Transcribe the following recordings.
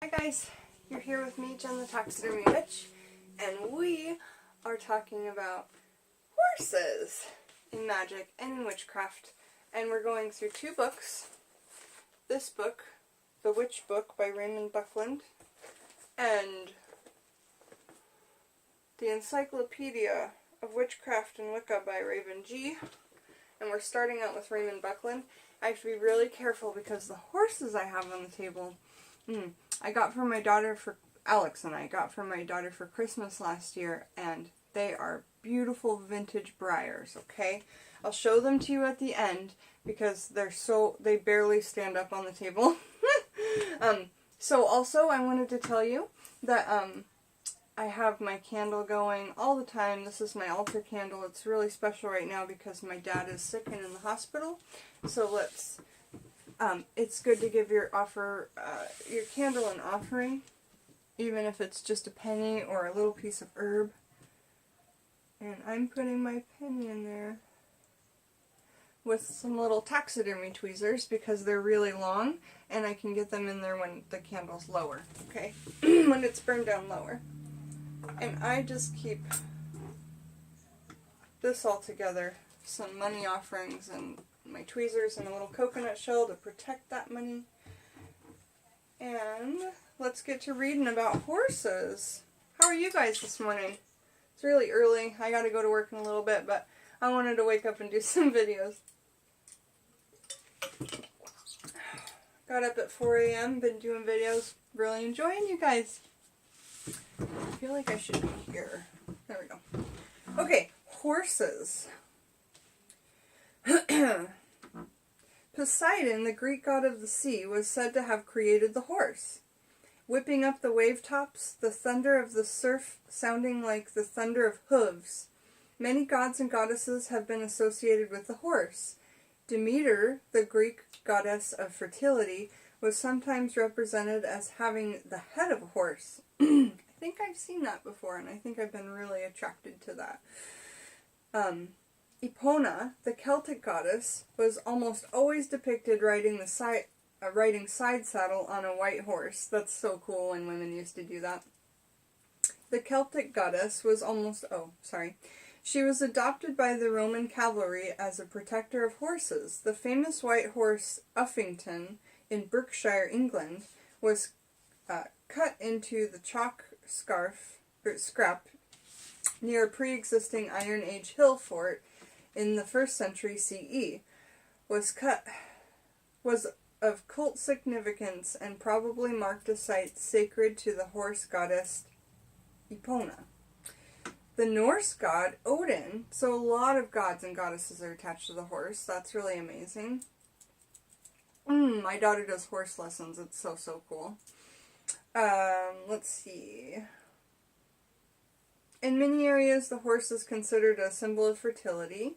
Hi guys, you're here with me, Jen the Taxidermy Witch, and we are talking about horses in magic and in witchcraft. And we're going through two books. This book, The Witch Book by Raymond Buckland, and the Encyclopedia of Witchcraft and Wicca by Raven G. And we're starting out with Raymond Buckland. I have to be really careful because the horses I have on the table, I got for my daughter for, Alex and I got for my daughter for Christmas last year, and they are beautiful vintage briars, okay? I'll show them to you at the end because they barely stand up on the table. So also I wanted to tell you that I have my candle going all the time. This is my altar candle. It's really special right now because my dad is sick and in the hospital. So let's, it's good to give your candle an offering, even if it's just a penny or a little piece of herb. And I'm putting my penny in there with some little taxidermy tweezers because they're really long and I can get them in there when the candle's lower, okay? When it's burned down lower. And I just keep this all together, some money offerings and my tweezers and a little coconut shell to protect that money. And let's get to reading about horses. How are you guys this morning? It's really early. I gotta go to work in a little bit, but I wanted to wake up and do some videos. Got up at 4 a.m., been doing videos, really enjoying you guys. I feel like I should be here. There we go. Okay, horses. Poseidon, the Greek god of the sea, was said to have created the horse. Whipping up the wave tops, the thunder of the surf sounding like the thunder of hooves. Many gods and goddesses have been associated with the horse. Demeter, the Greek goddess of fertility, was sometimes represented as having the head of a horse. I think I've seen that before, and I think I've been really attracted to that. Epona, the Celtic goddess, was almost always depicted riding side saddle on a white horse. That's so cool when women used to do that. The Celtic goddess was she was adopted by the Roman cavalry as a protector of horses. The famous white horse Uffington in Berkshire, England, was cut into the chalk scrap near a pre-existing Iron Age hill fort in the 1st century CE. Was of cult significance and probably marked a site sacred to the horse goddess Epona. The Norse god Odin, so a lot of gods and goddesses are attached to the horse. That's really amazing. My daughter does horse lessons. It's so cool. Let's see. In many areas, the horse is considered a symbol of fertility,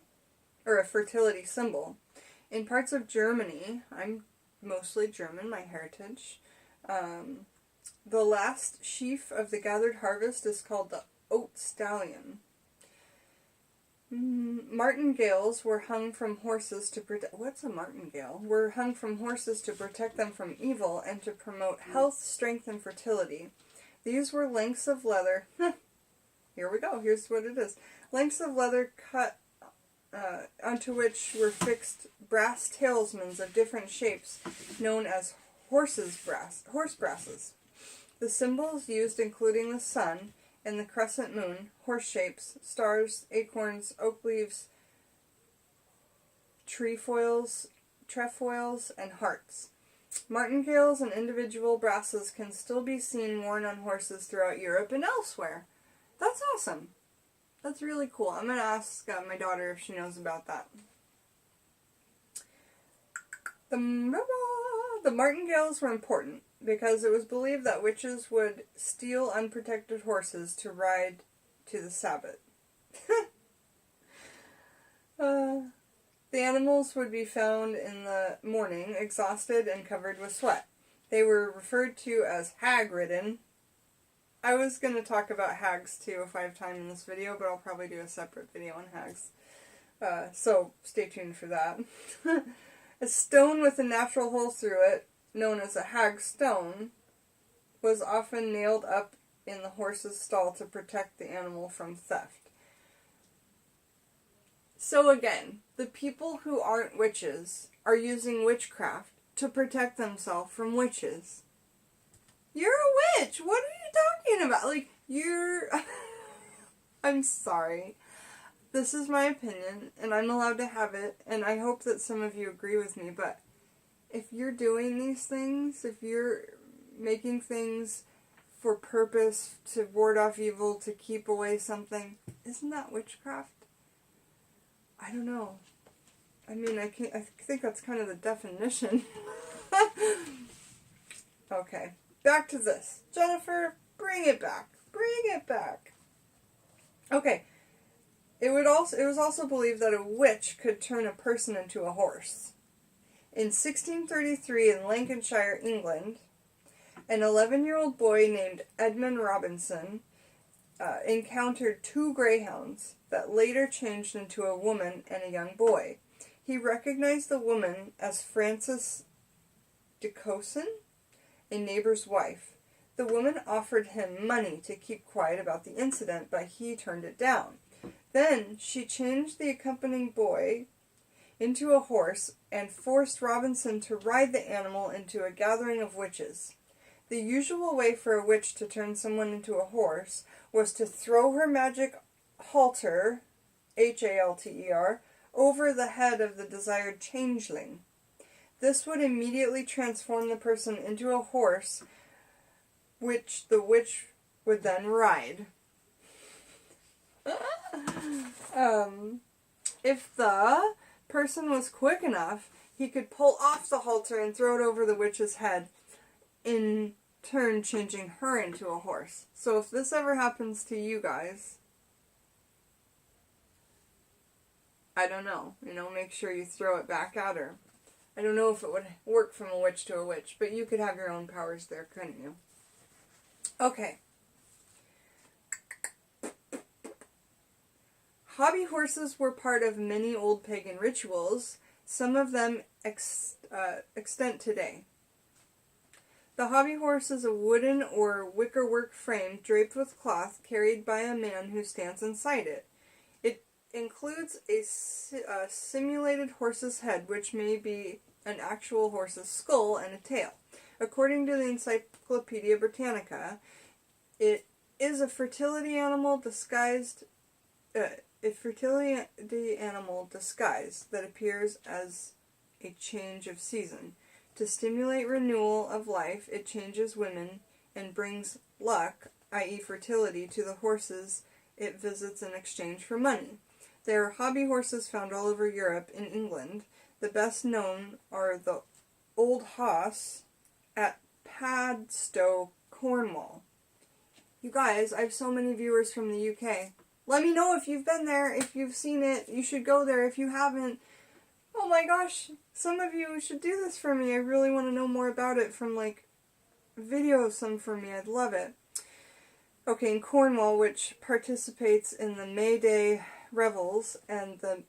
or a fertility symbol. In parts of Germany, I'm mostly German, my heritage, the last sheaf of the gathered harvest is called the oat stallion. Martingales were hung from horses to protect... What's a martingale? Were hung from horses to protect them from evil and to promote health, strength, and fertility. These were lengths of leather... Here we go. Here's what it is. Lengths of leather cut onto which were fixed brass talismans of different shapes, known as horse brasses. The symbols used including the sun and the crescent moon, horse shapes, stars, acorns, oak leaves, trefoils, and hearts. Martingales and individual brasses can still be seen worn on horses throughout Europe and elsewhere. That's awesome. That's really cool. I'm going to ask my daughter if she knows about that. The martingales were important because it was believed that witches would steal unprotected horses to ride to the Sabbath. The animals would be found in the morning, exhausted and covered with sweat. They were referred to as hag-ridden. I was going to talk about hags too if I have time in this video, but I'll probably do a separate video on hags. So stay tuned for that. A stone with a natural hole through it, known as a hag stone, was often nailed up in the horse's stall to protect the animal from theft. So again, the people who aren't witches are using witchcraft to protect themselves from witches. You're a witch! What are you talking about? Like, you're... I'm sorry. This is my opinion, and I'm allowed to have it, and I hope that some of you agree with me, but if you're doing these things, if you're making things for purpose, to ward off evil, to keep away something, isn't that witchcraft? I don't know. I mean, I think that's kind of the definition. Okay, back to this. Jennifer, bring it back. Bring it back. Okay. It was also believed that a witch could turn a person into a horse. In 1633 in Lancashire, England, an 11-year-old boy named Edmund Robinson encountered 2 greyhounds that later changed into a woman and a young boy. He recognized the woman as Frances DeCosin, a neighbor's wife. The woman offered him money to keep quiet about the incident, but he turned it down. Then she changed the accompanying boy into a horse and forced Robinson to ride the animal into a gathering of witches. The usual way for a witch to turn someone into a horse was to throw her magic halter, Halter, over the head of the desired changeling. This would immediately transform the person into a horse, which the witch would then ride. If the person was quick enough, he could pull off the halter and throw it over the witch's head, in turn changing her into a horse. So if this ever happens to you guys, I don't know, make sure you throw it back at her. I don't know if it would work from a witch to a witch, but you could have your own powers there, couldn't you? Okay. Hobby horses were part of many old pagan rituals, some of them extant today. The hobby horse is a wooden or wickerwork frame draped with cloth carried by a man who stands inside it. It includes a simulated horse's head, which may be an actual horse's skull, and a tail. According to the Encyclopedia Britannica, it is a fertility animal disguised that appears as a change of season. To stimulate renewal of life, it changes women and brings luck, i.e. fertility, to the horses it visits in exchange for money. There are hobby horses found all over Europe and England. The best known are the Old Hoss at Padstow, Cornwall. You guys, I have so many viewers from the UK. Let me know if you've been there, if you've seen it. You should go there if you haven't. Oh my gosh, some of you should do this for me. I really want to know more about it from, videos some for me. I'd love it. Okay, in Cornwall, which participates in the May Day revels, and the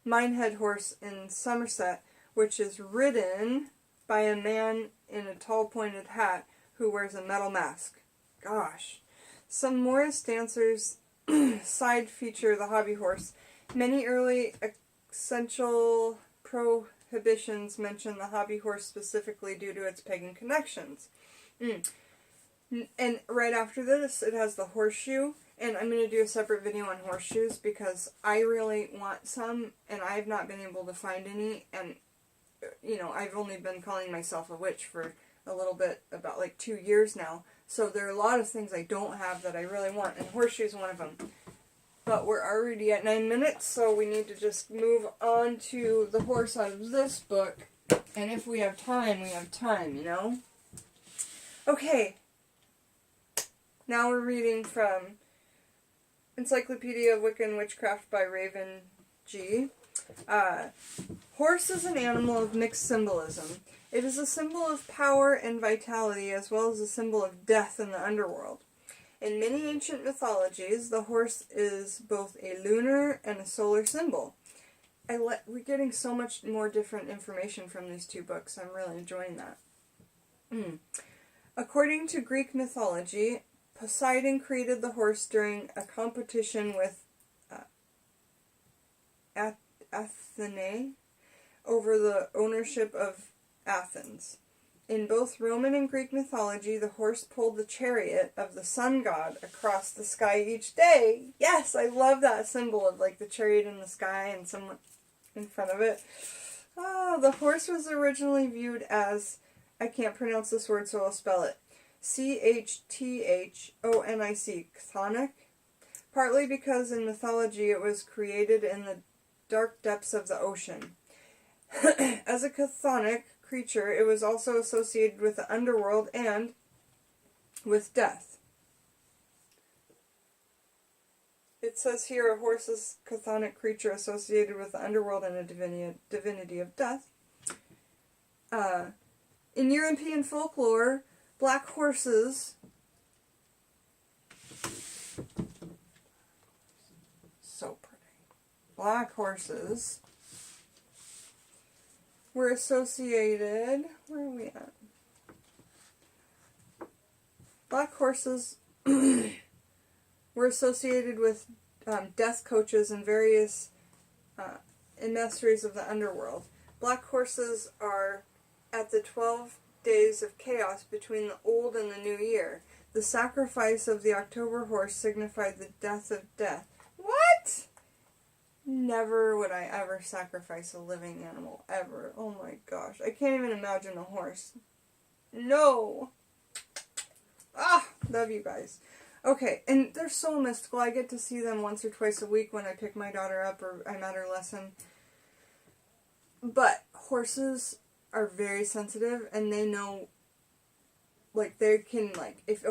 Minehead horse in Somerset, which is ridden by a man in a tall pointed hat who wears a metal mask. Gosh. Some Morris dancers side feature the hobby horse. Many early essential prohibitions mention the hobby horse specifically due to its pagan connections. And right after this, it has the horseshoe. And I'm going to do a separate video on horseshoes because I really want some, and I have not been able to find any. And, I've only been calling myself a witch for a little bit, about 2 years now. So there are a lot of things I don't have that I really want, and horseshoes one of them. But we're already at 9 minutes, so we need to just move on to the horse out of this book. And if we have time, we have time, Okay. Now we're reading from Encyclopedia of Wiccan Witchcraft by Raven G. Horse is an animal of mixed symbolism. It is a symbol of power and vitality, as well as a symbol of death in the underworld. In many ancient mythologies, the horse is both a lunar and a solar symbol. We're getting so much more different information from these 2 books. I'm really enjoying that. According to Greek mythology, Poseidon created the horse during a competition with Athene over the ownership of Athens. In both Roman and Greek mythology, the horse pulled the chariot of the sun god across the sky each day. Yes, I love that symbol of like the chariot in the sky and someone in front of it. Oh, the horse was originally viewed as, I can't pronounce this word, so I'll spell it, Chthonic, chthonic, partly because in mythology it was created in the dark depths of the ocean. As a chthonic creature, it was also associated with the underworld and with death. It says here a horse is a chthonic creature associated with the underworld and a divinity of death. In European folklore, black horses so pretty. Black horses were associated, where are we at? Black horses were associated with death coaches and various emissaries of the underworld. Black horses are at the 12 days of chaos between the old and the new year. The sacrifice of the October horse signified the death of death. What? Never would I ever sacrifice a living animal, ever. Oh my gosh. I can't even imagine a horse. No! Ah! Love you guys. Okay, and they're so mystical. I get to see them once or twice a week when I pick my daughter up or I'm at her lesson. But horses are very sensitive and they know, like, they can, like, if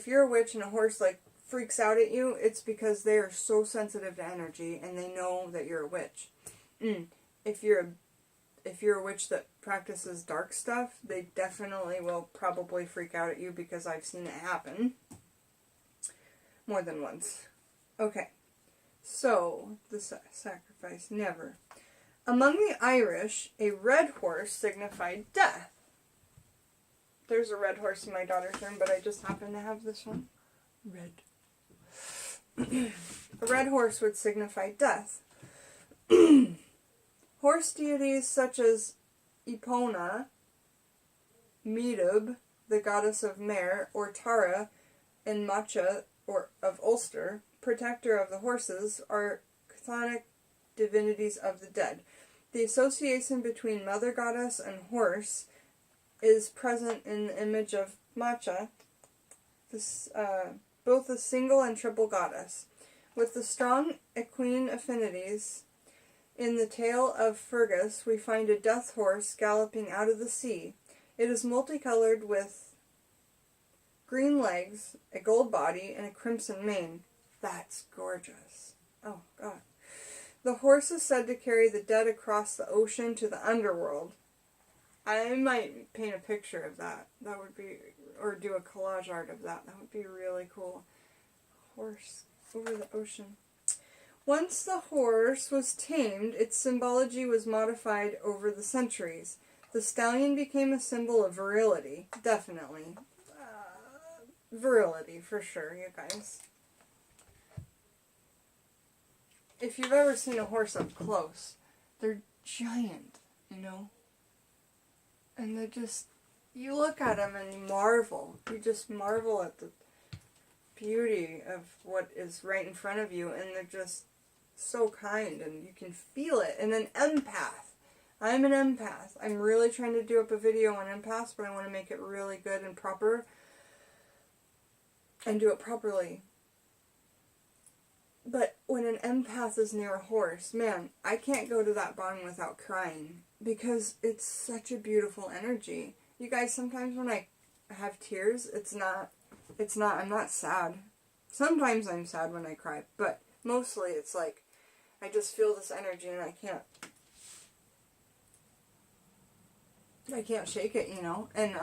you're a witch and a horse, like, freaks out at you, it's because they are so sensitive to energy and they know that you're a witch. If you're a witch that practices dark stuff, they definitely will probably freak out at you because I've seen it happen more than once. Okay, so the sacrifice, never. Among the Irish, a red horse signified death. There's a red horse in my daughter's room, but I just happen to have this one. Red. A red horse would signify death. Horse deities such as Epona, Medub, the goddess of mare, or Tara, and Macha, or of Ulster, protector of the horses, are chthonic divinities of the dead. The association between mother goddess and horse is present in the image of Macha, both a single and triple goddess. With the strong equine affinities, in the tale of Fergus, we find a death horse galloping out of the sea. It is multicolored with green legs, a gold body, and a crimson mane. That's gorgeous. Oh, God. The horse is said to carry the dead across the ocean to the underworld. I might paint a picture of that. That would be, or do a collage art of that. That would be really cool. Horse over the ocean. Once the horse was tamed, its symbology was modified over the centuries. The stallion became a symbol of virility. Definitely. Virility, for sure, you guys. If you've ever seen a horse up close, they're giant, you know? And they're just, you look at them and you marvel. You just marvel at the beauty of what is right in front of you, and they're just so kind, and you can feel it. And an empath. I'm an empath. I'm really trying to do up a video on empaths, but I want to make it really good and proper, and do it properly. But when an empath is near a horse, man, I can't go to that barn without crying, because it's such a beautiful energy. You guys, sometimes when I have tears, I'm not sad. Sometimes I'm sad when I cry, but mostly it's like, I just feel this energy and I can't shake it, you know, and,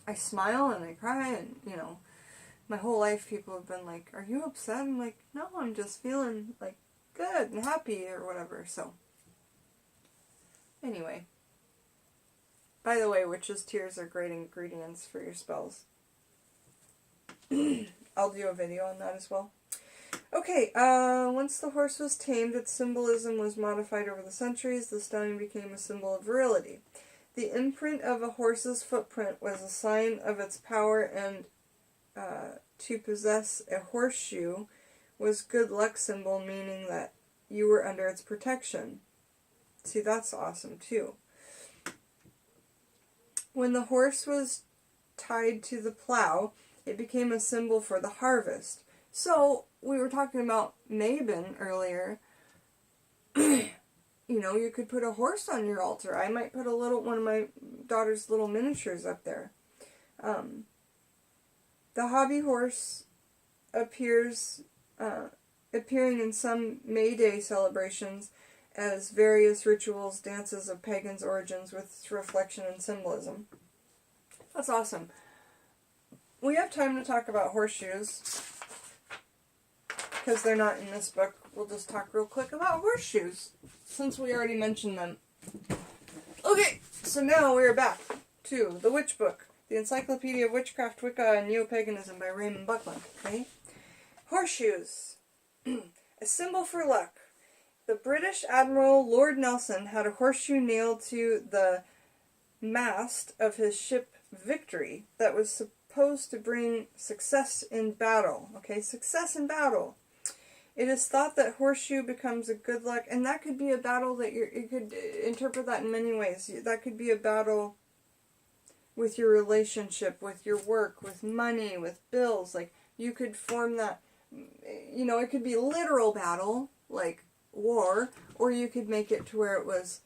I smile and I cry and, you know, my whole life people have been like, are you upset? I'm like, no, I'm just feeling, like, good and happy or whatever, so. Anyway. By the way, witches' tears are great ingredients for your spells. I'll do a video on that as well. Okay, once the horse was tamed, its symbolism was modified over the centuries. The stallion became a symbol of virility. The imprint of a horse's footprint was a sign of its power, and to possess a horseshoe was good luck symbol, meaning that you were under its protection. See, that's awesome too. When the horse was tied to the plow, it became a symbol for the harvest. So, we were talking about Mabon earlier. You know, you could put a horse on your altar. I might put one of my daughter's little miniatures up there. The hobby horse appearing in some May Day celebrations as various rituals, dances of pagans' origins with its reflection and symbolism. That's awesome. We have time to talk about horseshoes, because they're not in this book. We'll just talk real quick about horseshoes, since we already mentioned them. Okay, so now we're back to the Witch Book, the Encyclopedia of Witchcraft, Wicca, and Neo-Paganism by Raymond Buckland. Okay? Horseshoes. A symbol for luck. The British Admiral Lord Nelson had a horseshoe nailed to the mast of his ship Victory that was supposed to bring success in battle. Okay, success in battle. It is thought that horseshoe becomes a good luck, and that could be a battle that you could interpret that in many ways. That could be a battle with your relationship, with your work, with money, with bills. Like, you could form that, you know, it could be literal battle, like war, or you could make it to where it was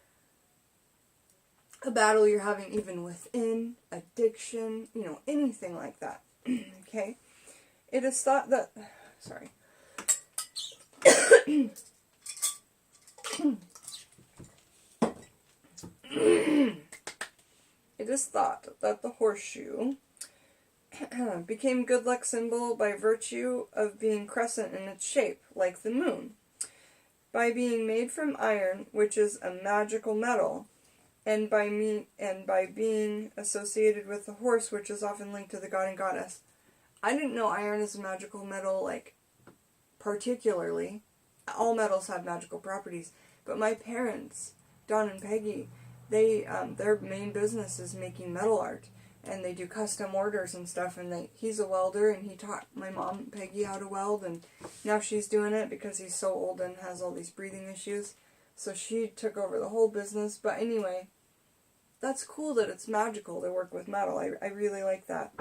a battle you're having even within addiction, you know, anything like that. Okay? It is thought that, sorry. It is thought that the horseshoe became good luck symbol by virtue of being crescent in its shape, like the moon. By being made from iron, which is a magical metal, and by being associated with the horse, which is often linked to the god and goddess. I didn't know iron is a magical metal, like, particularly. All metals have magical properties. But my parents, Don and Peggy, their main business is making metal art. And they do custom orders and stuff, and he's a welder, and he taught my mom, Peggy, how to weld, and now she's doing it because he's so old and has all these breathing issues. So she took over the whole business. But anyway, that's cool that it's magical to work with metal. I really like that.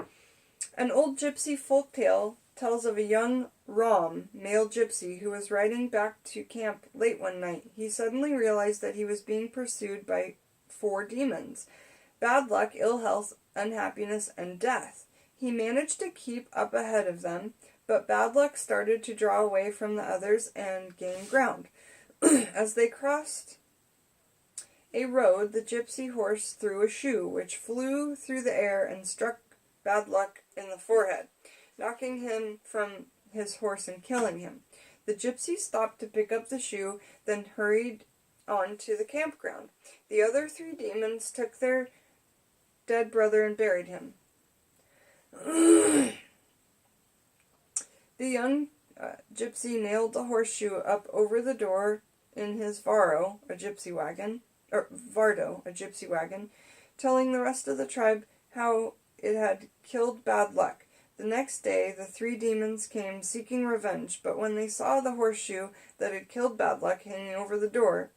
An old gypsy folktale tells of a young Rom, male gypsy, who was riding back to camp late one night. He suddenly realized that he was being pursued by 4 demons: bad luck, ill health, unhappiness, and death. He managed to keep up ahead of them, but bad luck started to draw away from the others and gain ground. As they crossed a road, the gypsy horse threw a shoe, which flew through the air and struck bad luck in the forehead, knocking him from his horse and killing him. The gypsy stopped to pick up the shoe, then hurried on to the campground. The other 3 demons took their dead brother and buried him. The young gypsy nailed the horseshoe up over the door in his Vardo, a gypsy wagon, telling the rest of the tribe how it had killed bad luck. The next day, the 3 demons came seeking revenge, but when they saw the horseshoe that had killed bad luck hanging over the door,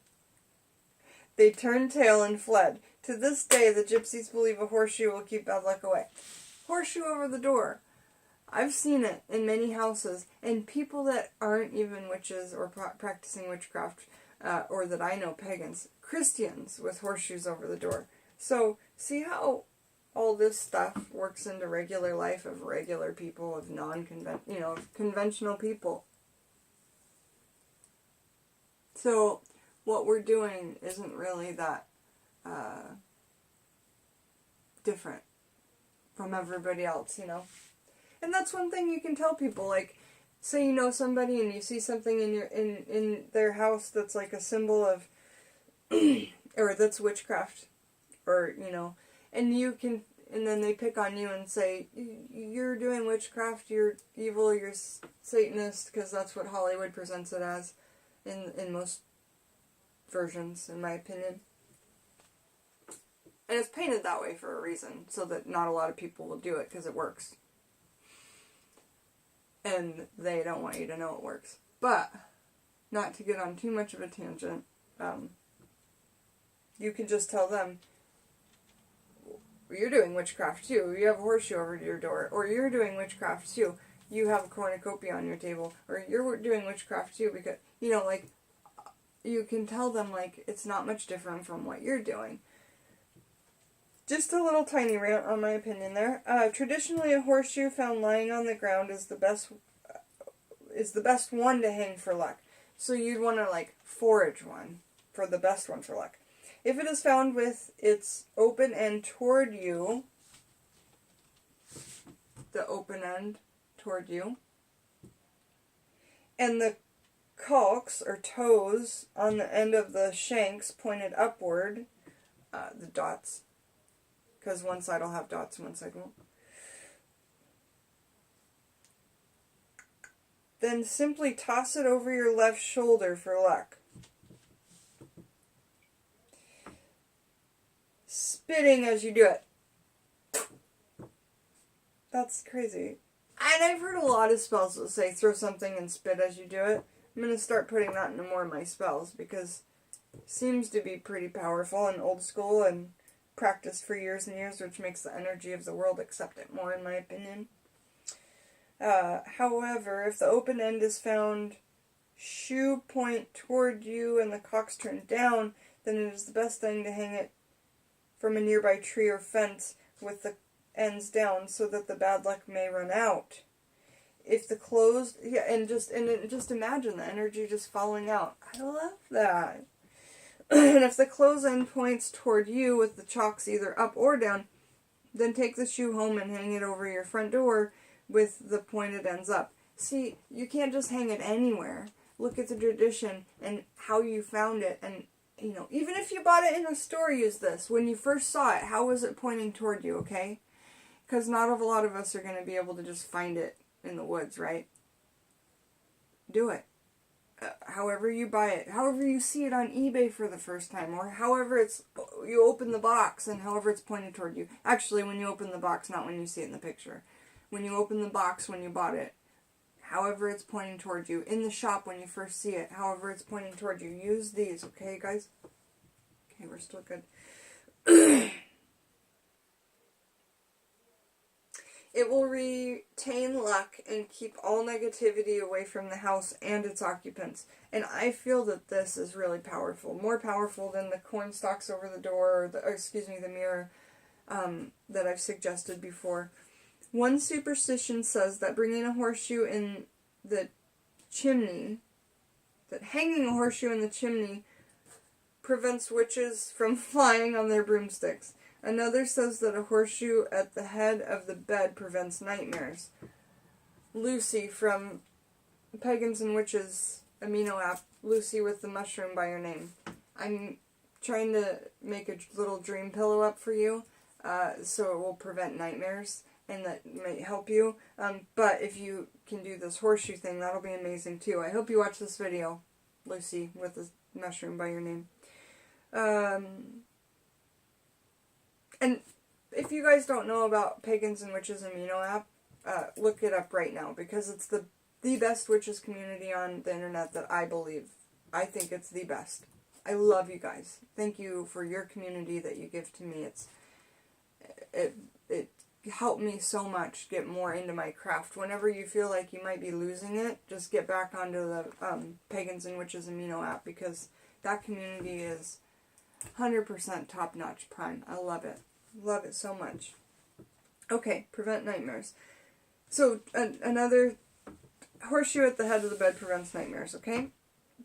they turned tail and fled. To this day, the gypsies believe a horseshoe will keep bad luck away. Horseshoe over the door. I've seen it in many houses, and people that aren't even witches or practicing witchcraft, or that I know, pagans, Christians with horseshoes over the door. So, see how all this stuff works into regular life of regular people, of conventional people. So, what we're doing isn't really that different from everybody else, you know. And that's one thing you can tell people, like, say you know somebody and you see something in their house that's like a symbol of, or that's witchcraft, or, you know, And you can, and then they pick on you and say, you're doing witchcraft, you're evil, you're Satanist, because that's what Hollywood presents it as in most versions, in my opinion. And it's painted that way for a reason, so that not a lot of people will do it, because it works. And they don't want you to know it works. But, not to get on too much of a tangent, you can just tell them, you're doing witchcraft too, you have a horseshoe over your door, or you're doing witchcraft too, you have a cornucopia on your table, or you're doing witchcraft too, because, you know, like, you can tell them, like, it's not much different from what you're doing. Just a little tiny rant on my opinion there. Traditionally, a horseshoe found lying on the ground is the best one to hang for luck. So you'd want to, like, forage one for the best one for luck. If it is found with its open end toward you, the open end toward you, and the calks or toes on the end of the shanks pointed upward, the dots, because one side will have dots and one side won't, then simply toss it over your left shoulder for luck. Spitting as you do it. That's crazy. And I've heard a lot of spells that say throw something and spit as you do it. I'm going to start putting that into more of my spells because it seems to be pretty powerful and old school and practiced for years and years, which makes the energy of the world accept it more, in my opinion. However, if the open end is found shoe point toward you and the cock's turned down, then it is the best thing to hang it from a nearby tree or fence with the ends down so that the bad luck may run out. If the closed, yeah, and just imagine the energy just falling out. I love that. And if the closed end points toward you with the chalks either up or down, then take the shoe home and hang it over your front door with the pointed ends up. See, you can't just hang it anywhere. Look at the tradition and how you found it. And, you know, even if you bought it in a store, use this. When you first saw it, how was it pointing toward you, okay? Because not a lot of us are going to be able to just find it in the woods, right? Do it. However you buy it, however you see it on eBay for the first time, or however you open the box and however it's pointed toward you. Actually, when you open the box, not when you see it in the picture. When you open the box when you bought it, however it's pointing toward you. In the shop when you first see it, however it's pointing toward you. Use these, okay, guys? Okay, we're still good. It will retain luck and keep all negativity away from the house and its occupants. And I feel that this is really powerful. More powerful than the corn stalks over the door, or the mirror that I've suggested before. One superstition says that bringing a horseshoe in the chimney, that hanging a horseshoe in the chimney prevents witches from flying on their broomsticks. Another says that a horseshoe at the head of the bed prevents nightmares. Lucy from Pagans and Witches Amino app, Lucy with the mushroom by your name. I'm trying to make a little dream pillow up for you so it will prevent nightmares and that might help you. But if you can do this horseshoe thing, that'll be amazing too. I hope you watch this video, Lucy with the mushroom by your name. And if you guys don't know about Pagans and Witches Amino app, look it up right now because it's the best witches community on the internet that I believe. I think it's the best. I love you guys. Thank you for your community that you give to me. It helped me so much get more into my craft. Whenever you feel like you might be losing it, just get back onto the Pagans and Witches Amino app because that community is 100% top-notch prime. I love it. Love it so much. Okay, prevent nightmares. So, another horseshoe at the head of the bed prevents nightmares, okay?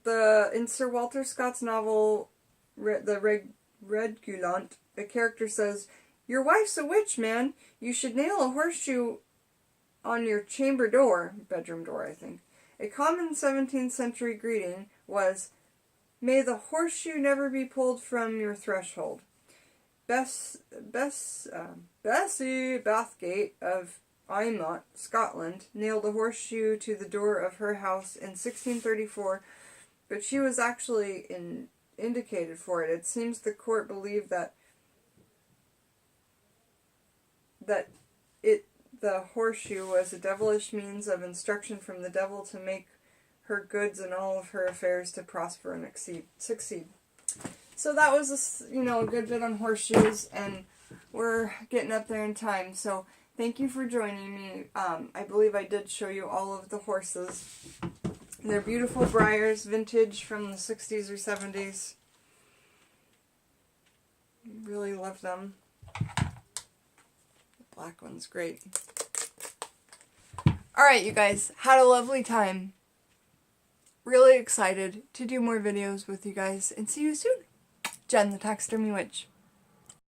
In Sir Walter Scott's novel, The Regulant, a character says, "Your wife's a witch, man. You should nail a horseshoe on your chamber door," bedroom door, I think. A common 17th century greeting was, "May the horseshoe never be pulled from your threshold." Bessie Bathgate of Eyemont, Scotland, nailed a horseshoe to the door of her house in 1634, but she was actually indicated for it. It seems the court believed that the horseshoe was a devilish means of instruction from the devil to make her goods and all of her affairs to prosper and succeed. So that was a good bit on horseshoes, and we're getting up there in time. So thank you for joining me. I believe I did show you all of the horses. They're beautiful briars, vintage from the 60s or 70s. Really love them. The black one's great. Alright, you guys, had a lovely time. Really excited to do more videos with you guys, and see you soon. Jen, the Taxidermy Witch.